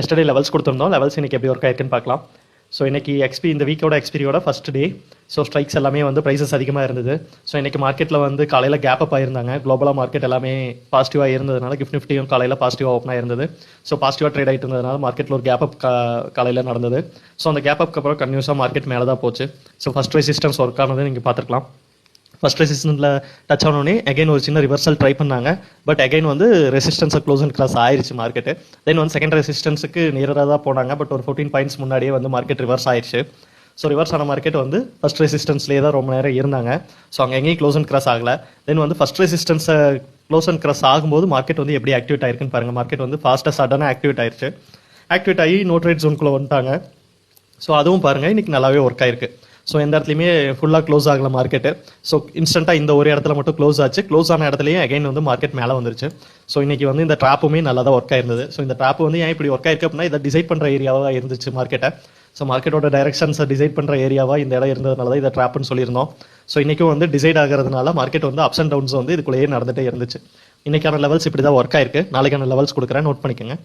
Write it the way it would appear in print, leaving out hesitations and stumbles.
Yesterday levels கொடுத்துருந்தோம். Levels இன்றைக்கி எப்படி ஒர்க் ஆயிருக்குன்னு பார்க்கலாம். ஸோ இன்றைக்கி இந்த வீக்கோட எக்ஸ்பீரியோட ஃபஸ்ட் டே. ஸோ ஸ்ட்ரைக்ஸ் எல்லாமே வந்து ப்ரைஸஸ் அதிகமாக இருந்தது. ஸோ இன்றைக்கி மார்க்கெட்டில் வந்து காலையில் கேப் அப் ஆயிருந்தாங்க. குளோபலாக மார்க்கெட் எல்லாமே பாசிட்டிவாக இருந்ததுனால கிஃப்ட் நிஃப்டியும் காலையில் பாசிட்டிவாக ஓப்பனாக இருந்தது. ஸோ பாசிட்டிவாக ட்ரேட் ஆகிட்டு இருந்ததுனால மார்க்கெட்டில் ஒரு கேப் அப் காலையில் நடந்தது. ஸோ அந்த கேப் அப்க்கு அப்புறம் கன்யூஸாக மார்க்கெட் மேலே தான் போச்சு. ஸோ ஃபஸ்ட் ரெசிஸ்டன்ஸ் ஒர்க் ஆனது நீங்கள் பார்த்துருக்கலாம். ஃபஸ்ட் ரெசிஸ்டன்ஸில் டச் ஆனோடனே அகைன் ஒரு சின்ன ரிவர்சல் ட்ரை பண்ணாங்க. பட் அகைன் வந்து ரெசிஸ்டன்ஸை க்ளோஸ் அண்ட் கிராஸ் ஆயிடுச்சு மார்க்கெட்டு. தென் வந்து செகண்ட் ரெசிஸ்டன்ஸுக்கு நியராக தான் போனாங்க. பட் ஒரு 14 பாயிண்ட்ஸ் முன்னாடியே வந்து மார்க்கெட் ரிவர்ஸ் ஆயிடுச்சு. ஸோ ரிவர்ஸ் ஆன மார்க்கெட் வந்து ஃபஸ்ட் ரெசிஸ்டன்ஸ்லேயே தான் ரொம்ப நேரம் இருந்தாங்க. ஸோ அங்கே எங்கேயும் க்ளோஸ் அண்ட் கிராஸ் ஆகலை. தென் வந்து ஃபஸ்ட் ரெசிஸ்டன்ஸை க்ளோஸ் அண்ட் கிராஸ் ஆகும்போது மார்க்கெட் வந்து எப்படி ஆக்டிவேட் ஆயிருக்குன்னு பாருங்கள். மார்க்கெட் வந்து ஃபாஸ்ட்டாக சடனாக ஆக்டிவேட் ஆயிடுச்சு. ஆக்டிவேட் ஆகி நோ ட்ரேட் ஜோனுக்குள்ளே வந்துட்டாங்க. ஸோ அதுவும் பாருங்கள் இன்றைக்கி நல்லாவே ஒர்க் ஆயிருக்கு. ஸோ எந்த இடத்துலையுமே ஃபுல்லாக க்ளோஸ் ஆகலை மார்க்கெட்டு. ஸோ இன்ஸ்டண்ட்டாக இந்த ஒரு இடத்துல மட்டும் க்ளோஸ் ஆச்சு. க்ளோஸ் ஆன இடத்துலையும் அகைன் வந்து மார்க்கெட் மேலே வந்துருச்சு. ஸோ இன்றைக்கி வந்து இந்த ட்ராப்புமே நல்லா தான் ஒர்க் ஆயிருந்தது. ஸோ இந்த ட்ராப் வந்து ஏன் இப்படி ஒர்க் ஆயிருக்கு அப்படின்னா இதை டிசைட் பண்ணுற ஏரியாவாக இருந்துச்சு மார்க்கெட்டை. ஸோ மார்க்கெட்டோட டைரக்ஷன்ஸை டிசைட் பண்ணுற ஏரியாவாக இந்த இடம் இருந்ததுனால தான் இதை ட்ராப்னு சொல்லியிருந்தோம். ஸோ இன்றைக்கும் வந்து டிசைட் ஆகிறதுனால மார்க்கெட் வந்து அப்ஸ் அண்ட் டவுன்ஸ் வந்து இதுக்குள்ளேயே நடந்துகிட்டே இருந்துச்சு. இன்றைக்கான லெவல்ஸ் இப்படி தான் ஒர்க் ஆயிருக்கு. நாளைக்கான லெவல்ஸ் கொடுக்குறேன், நோட் பண்ணிக்கோங்க.